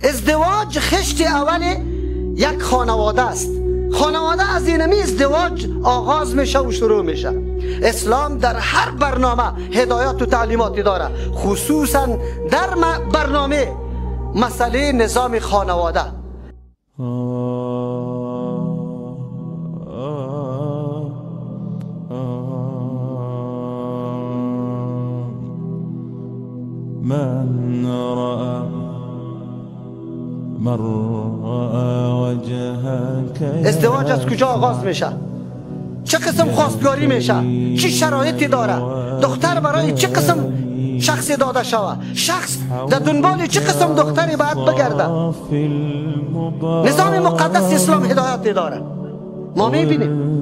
ازدواج خشت اول یک خانواده است. خانواده از اینمی ازدواج آغاز میشه و شروع میشه. اسلام در هر برنامه هدایات و تعلیماتی داره، خصوصا در برنامه مسئله نظام خانواده. من رأى وجهك. ازدواج از کجا آغاز میشه؟ چه قسم خواستگاری میشه؟ چه شرایطی داره؟ دختر برای چه قسم شخصی داده شوه؟ شخص در دنبال چه قسم دختری باید بگرده؟ نظام مقدس اسلام هدایت داره. ما میبینیم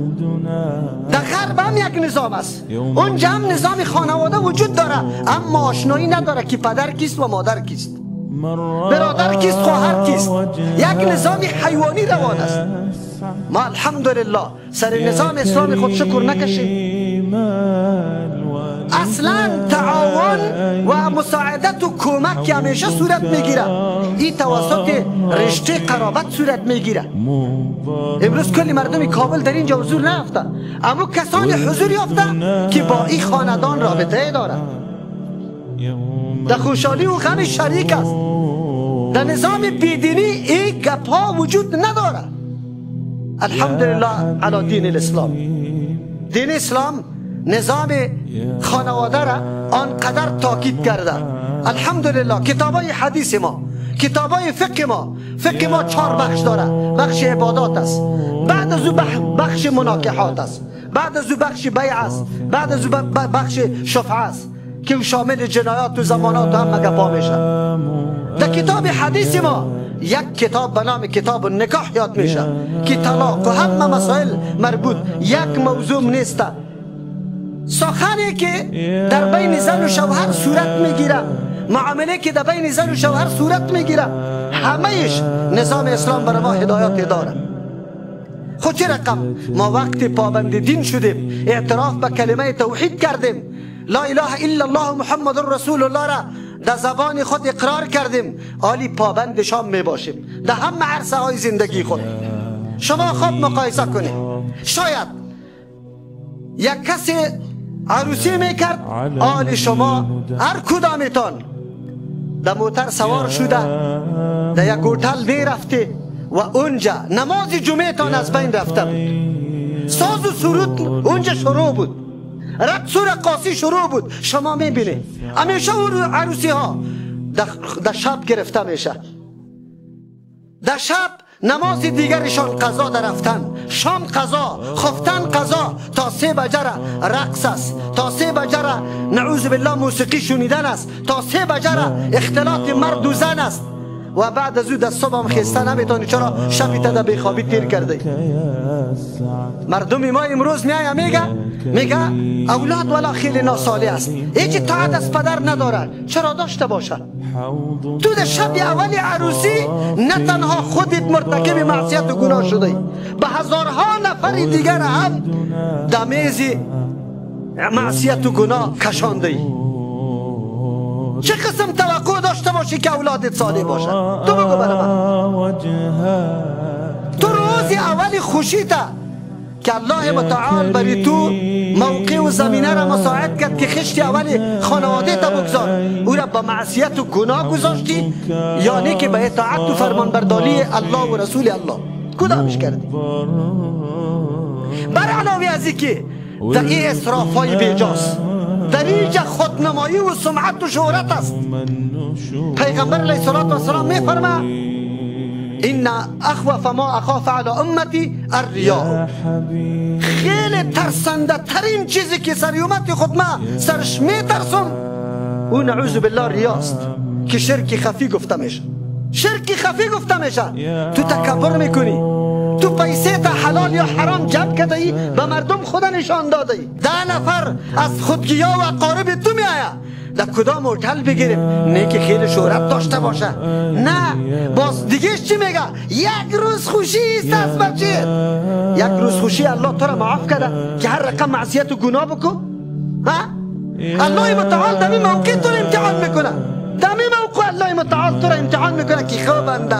در غرب هم یک نظام است، اونجا هم نظام خانواده وجود داره، اما آشنایی نداره که پدر کیست و مادر کیست، برادر کیست، خواهر کیست. یک نظام حیوانی روان است. ما الحمدلله سر نظام اسلامی خود شکر نکشیم. اصلا تعاون و مساعدت و کمک که همیشه صورت میگیره، این توسط رشته قرابت صورت میگیره. امروز کلی مردم کابل در اینجا حضور نرفته، اما کسانی حضور یافته که با این خاندان رابطه داره، در خوشحالی و غم شریک است. در نظام بیدینی این گپ ها وجود نداره. الحمدلله علی دین الاسلام. دین اسلام نظام خانواده را آنقدر تاکید کرده. الحمدلله کتابای حدیث ما، کتابای فقه ما 4 بخش داره. بخش عبادات است، بعد از او بخش مناکحات است، بعد از او بخش بیع است، بعد از او بخش شفعه است که شامل جنایات و زمانات و هم گپا میشه. در کتاب حدیث ما یک کتاب به نام کتاب النکاح یاد میشه که طلاق و همه مسائل مربوط یک موضوع نیست. سخنی که در بین زن و شوهر صورت میگیره، معامله که در بین زن و شوهر صورت میگیره، همهش نظام اسلام برای ما هدایت داره. خود چه رقم ما وقتی پابند دین شدیم، اعتراف به کلمه توحید کردیم، لا اله الا الله محمد رسول الله را در زبان خود اقرار کردیم، عالی پابند شام می باشیم در همه عرصه های زندگی خود. شما خود مقایسه کنید، شاید یک کسی عروسی میکرد، آل شما هر کدامتان در موتر سوار شده در یک هتل میرفته و اونجا نماز جمعه تان از بین رفته بود، ساز و سرود اونجا شروع بود، رقص و رقاصی شروع بود. شما میبینید همیشه اون عروسی ها در شب گرفته میشه، در شب نماز دیگرشان قضا در رفتن، شام قضا، خفتن قضا، تا 3 بجه رقص است، تا 3 بجه نعوذ بالله موسیقی شنیدن است، تا 3 بجه اختلاط مرد و زن است و بعد از او در صبح هم خسته نمیتونی، چرا شبی تا در بیخوابی تیر کرده. مردم ما امروز میگه اولاد ولا خیلی ناصالح است، هیچ طاعت از پدر نداره. چرا داشته باشه؟ تو در شب اول عروسی نه تنها خودت مرتکب معصیت و گناه شده، به هزارها نفر دیگر هم در میز معصیت و گناه کشانده. چه قسم توقع داشته باشی که اولادت صالح باشه؟ تو بگو برای من. تو روز اول خوشیته که الله متعال بری تو موقع و زمینه را مساعد کرد که خشت اول خانواده تا بگذار، او را به معصیت و گناه گذاشتی، یعنی که به اطاعت و فرمانبرداری الله و رسول الله کدامش کردی؟ بر علاوه از اینکه در این اسراف های بیجاست، در اینجا خودنمایی و سمعت و شهرت است. پیغمبر علیه السلام میفرماید این اخوف ما اخاف علی امتی الریا. خیلی ترسنده ترین چیزی که سر امت خود ما سرش میترسم او نعوذ بالله ریاست، که شرک خفی گفته میشه. شرک خفی گفته میشه. تو تکبر میکنی، تو پیسه تا حلال یا حرام جمع کردی، به مردم خدا نشان دادی. 10 نفر از خودگیا و اقارب تو میآید در کدام هتل بگیریم، نه که خیلی شهرت داشته باشه، نه باز دیگه چی میگه؟ یک روز خوشی است از بچه. یک روز خوشی الله تو را معاف کرده که هر رقم معصیت و گناه بکن؟ الله متعال دمی موقع تو امتحان میکنه، دمی موقع خلق الله متعال تو را امتحان میکنه که خواه بنده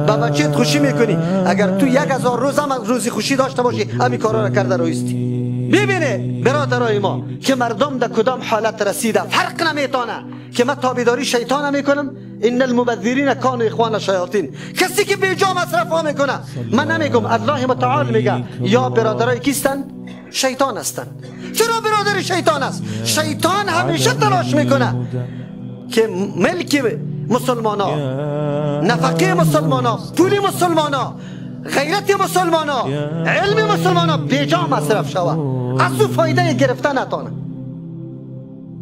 با بچهت خوشی میکنی. اگر تو 1000 روز هم روزی خوشی داشته باشی همین کارا را کرده رویستی. ببینه برادرای ما که مردم در کدام حالت رسیده، فرق نمیتونه که من تابعداری شیطان میکنم. ان المبذرین کانوا اخوان الشیاطین. کسی که بیجا مصرف میکنه، من نمیگم، الله متعال میگه یا برادرای کیستن؟ شیطان هستن. چرا برادر شیطان است؟ شیطان همیشه تلاش میکنه که ملک مسلمانا، نفقه مسلمانا، پول مسلمانا، غیرت مسلمانا، علم مسلمانا بیجا مصرف شوه، از او فایده گرفتن نتانه.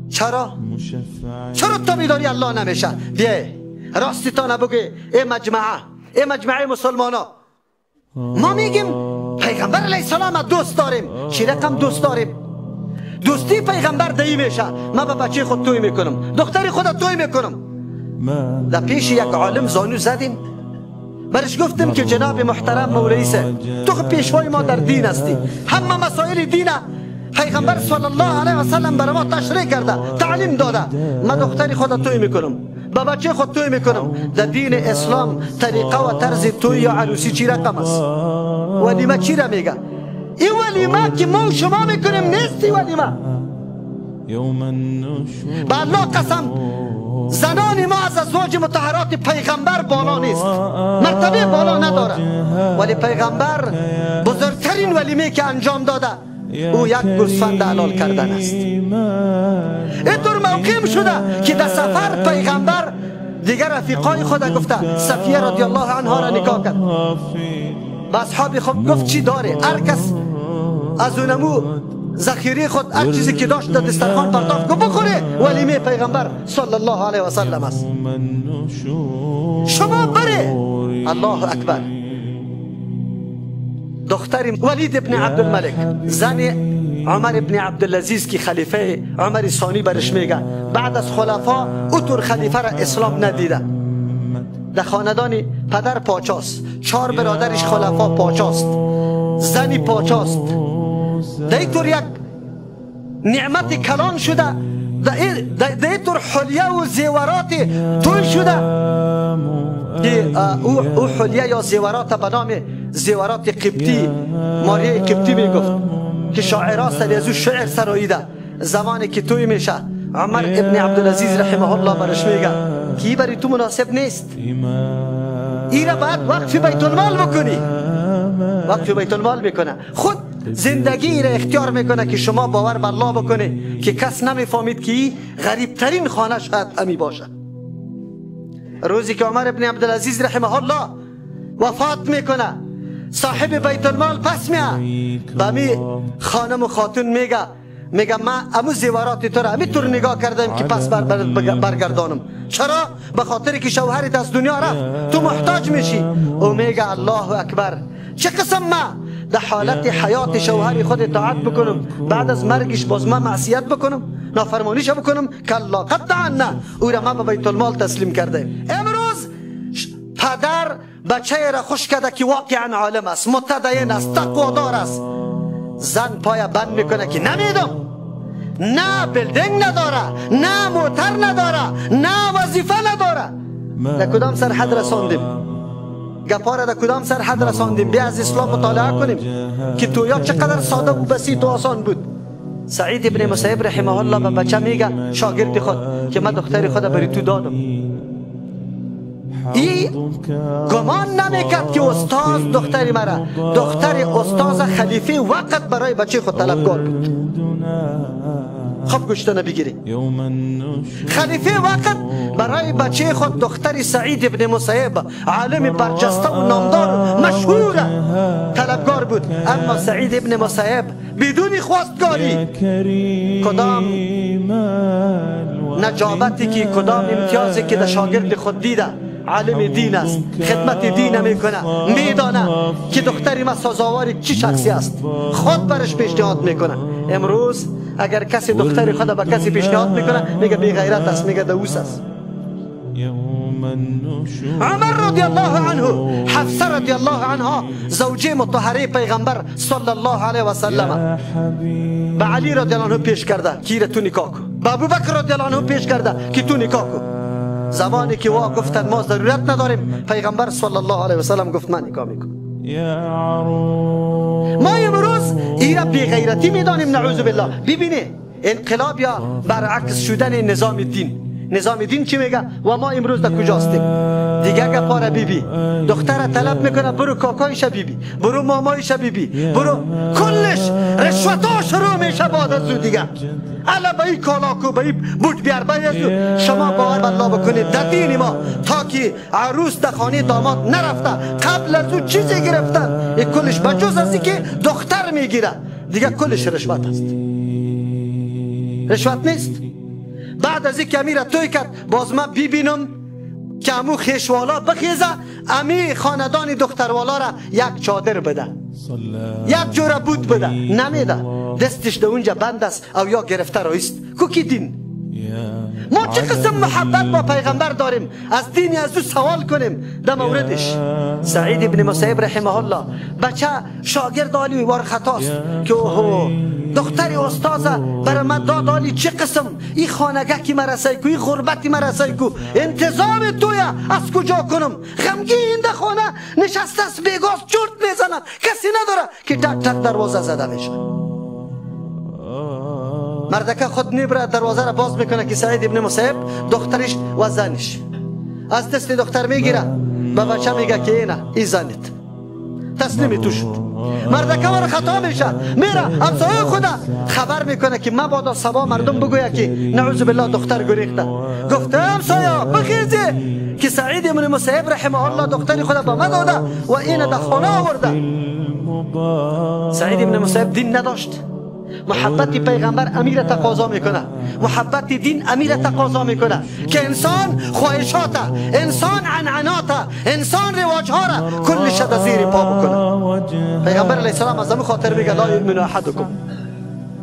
چرا تابعداری الله نمیشه؟ بیای راستی تا نبگه ای مجمعه مسلمانا. ما میگیم پیغمبر علیه السلام دوست داریم. چی رقم دوست داریم؟ دوستی پیغمبر دایی میشه. من به بچه خود توی میکنم، دختری خود توی میکنم. در پیش یک عالم زانو زدیم، برش گفتم که جناب محترم مولوی سه، تو پیشوای ما در دین هستی، همه مسائل دینه پیغمبر صلی الله علیه و سلم برای ما تشریح کرده، تعلیم داده. من دختری خود توی میکنم، با بچه خود توی میکنم. در دین اسلام طریقه و طرز توی یا عروسی چی رقم است؟ ولیمه چی را میگه؟ این ولیمه که ما شما میکنیم نیستی ولیمه. با الله قسم زنان ما از ازواج مطهرات پیغمبر بالا نیست، مرتبه بالا نداره، ولی پیغمبر بزرگترین ولیمه که انجام داده او یک گوسفند حلال کردن است. اینطور موقع شده که در سفر پیغمبر دیگر رفیقای خود گفته، صفیه رضی الله عنها را نکاح کرد. با اصحاب خود گفت چی داره؟ هر کس از اونمو ذخیره خود هر چیزی که داشت در دسترخوان پرتاف کو بخوره. ولیمه پیغمبر صلی الله علیه و سلم است. شما بره. الله اکبر. دختر ولید ابن عبدالملک، زن عمر ابن عبدالعزیز که خلیفه عمر ثانی برش میگه، بعد از خلفا اوتور خلیفه را اسلام ندیده. در خاندان پدر پاچاست، 4 برادرش خلفا پاچاست، زنی پاچاست. در اینطور یک نعمت کلان شده، در اینطور حلیه و زیورات توی شده که او حلیه یا زیورات به نام زیورات قبطی، ماریه قبطی میگفت که شاعرها سری از او شعر سراییده. زمانی که توی میشه عمر ابن عبدالعزیز رحمه الله برش میگه که ای برای تو مناسب نیست، ای را باید وقف بیت المال بکنی. وقف بیت المال میکنه، خود زندگی را اختیار میکنه که شما باور بر الله بکنه که کس نمیفهمید که ای غریب ترین خانه شاید امی باشه. روزی که عمر ابن عبدالعزیز رحمه الله وفات میکنه، صاحب بیت المال پس میه با می خانم و خاتون میگه من امو زیورات تو را طور نگاه کردم که پس برگردانم. چرا؟ به خاطر که شوهرت از دنیا رفت، تو محتاج میشی. او میگه الله اکبر، چه قسم من در حالت حیات شوهر خود اطاعت بکنم، بعد از مرگش باز من معصیت بکنم، نافرمانیش بکنم؟ کلا قطعا نه. او را من به بیت المال تسلیم کرده. امروز پدر بچه را خوش کرده که واقعا عالم است، متدین است، تقوادار است. زن پای بند میکنه که نمیدم، نه بلدنگ نداره، نه موتر نداره، نه وظیفه نداره. در کدام سرحد رساندیم؟ گپاره در کدام سرحد رساندیم؟ بیا از اسلام مطالعه کنیم که تویا چقدر ساده و بسیط و آسان بود. سعید ابن مسیب رحمه الله به بچه میگه، شاگرد خود، که من دختر خود بری تو دادم. ای گمان نمیکرد که استاد دختری مرا، دختر استاد خلیفه وقت برای بچه خود طلبکار بود. خب گوشت نبگیری، خلیفه وقت برای بچه خود دختر سعید ابن مسیب، عالم برجسته و نامدار مشهور طلبکار بود. اما سعید ابن مسیب بدون خواستگاری کدام نجابتی که کدام امتیازی که در شاگرد خود دیده، عالم دین است، خدمت دین میکنه، میدانه که دختری ما سازوار چی شخصی است، خود برش پیشنهاد میکنه. امروز اگر کسی دختری خود به کسی پیشنهاد میکنه میگه بی غیرت است، میگه دوست است. عمر رضی الله عنه، حفصه رضی الله عنها زوجه مطهره پیغمبر صلی الله علیه و سلم به علی رضی الله عنه پیش کرده که تو نکاح کن، به ابوبکر رضی الله عنه پیش کرده که تو نکاح کن. زمانی که وا گفتن ما ضرورت نداریم، پیغمبر صلی الله علیه و سلم گفت من نکاح میکنم. ما امروز ایرا بی غیرتی میدانیم نعوذ بالله. ببینه انقلاب یا برعکس شدن نظام دین. نظام دین چی میگه و ما امروز در کجا هستیم؟ دیگه گپاره بیبی دختر طلب میکنه برو کاکایش بیبی، برو مامایش بیبی، برو کلش رشوتا شروع میشه بعد از دیگه. الا به این کالاکو به این بوت بیار باید شما باور بالله بکنید در دین ما تا که عروس در خانه داماد نرفته قبل از او چیزی گرفتن این کلش بجوز از این که دختر میگیره دیگه کلش رشوت است. رشوت نیست؟ بعد از اینکه امی را توی کرد باز ما ببینم که امو خیشوالا بخیزه امی خاندان دختروالا را یک چادر بده، یک جوره بود بده، نمیده. دستش در اونجا بند است او یا گرفته رایست. کوکی دین؟ ما چه قسم محبت با پیغمبر داریم؟ از دینی از او سوال کنیم در موردش. سعید ابن مسیب رحمه الله بچه شاگرد عالی وار خطاست که اوهو دختری استازه برای من داد عالی چه قسم این خانگه کی مرسای کو، این غربتی مرسای کو، انتظام تویا از کجا کنم؟ غمگین در خانه نشسته است بیگاز چرت میزنه، کسی نداره که تک تک دروازه زده میشه. مردکه خود میبره دروازه را باز میکنه که سعید ابن مسیب دخترش و زنش از دست دختر میگیره به بچه میگه که اینه ای زنت تسلیم تو شد. مردکه ور خطا میشه میره همسایه خدا خبر میکنه که مبادا صبا مردم بگویه که نعوذ بالله دختر گریخته. گفته همسایه بخیزی که سعید ابن مسیب رحمه الله دختری خدا به من داده و اینه در خانه آورده. سعید ابن مسیب دین نداشت. محبت پیغمبر امیر تقاضا میکنه، محبت دین امیر تقاضا میکنه که انسان خواهشات، انسان عنعنات، انسان رواجها را کلش در زیر پا بکنه. پیغمبر علیه السلام از همون خاطر میگه لا یؤمن احدکم،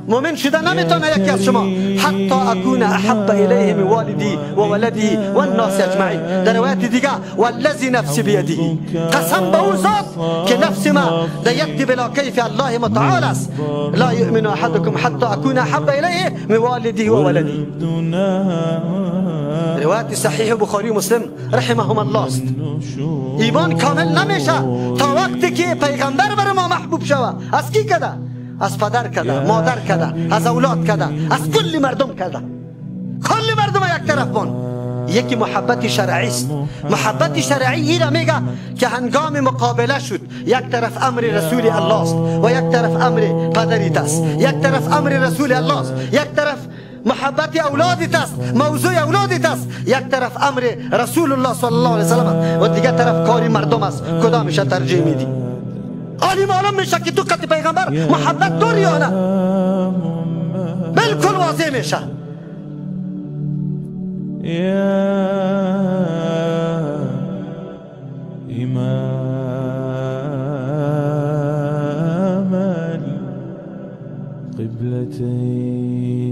مؤمن شده نمیتونه یکی از شما حتی اکون احب الیه من والدی و ولدی و الناس اجمعین. در روایت دیگه والذی نفسی بیده، قسم به او ذات که نفس ما در ید بلا کیف الله متعال است. لا یؤمن احدکم حتی اکون احب الیه من والدی و ولدی. روایت صحیح بخاری و مسلم رحمهم الله است. ایمان کامل نمیشه تا وقتی که پیغمبر بر ما محبوب شوه. از کی کده؟ از پدر کده، مادر کده، از اولاد کده، از کل مردم کده. کل مردم یک طرف بان. یکی محبت شرعی است. محبت شرعی ایرا میگه که هنگام مقابله شد یک طرف امر رسول الله است و یک طرف امر پدریت است، یک طرف امر رسول الله است، یک طرف محبت اولادت است، موضوع اولادت است، یک طرف امر رسول الله صلی الله علیه وسلم و دیگر طرف کاری مردم است. کدامش ترجیح میدی؟ عالی معلوم میشه که تو قد پیغمبر محبت داری یا نه؟ بالکل واضح میشه. يا إمام القبلتين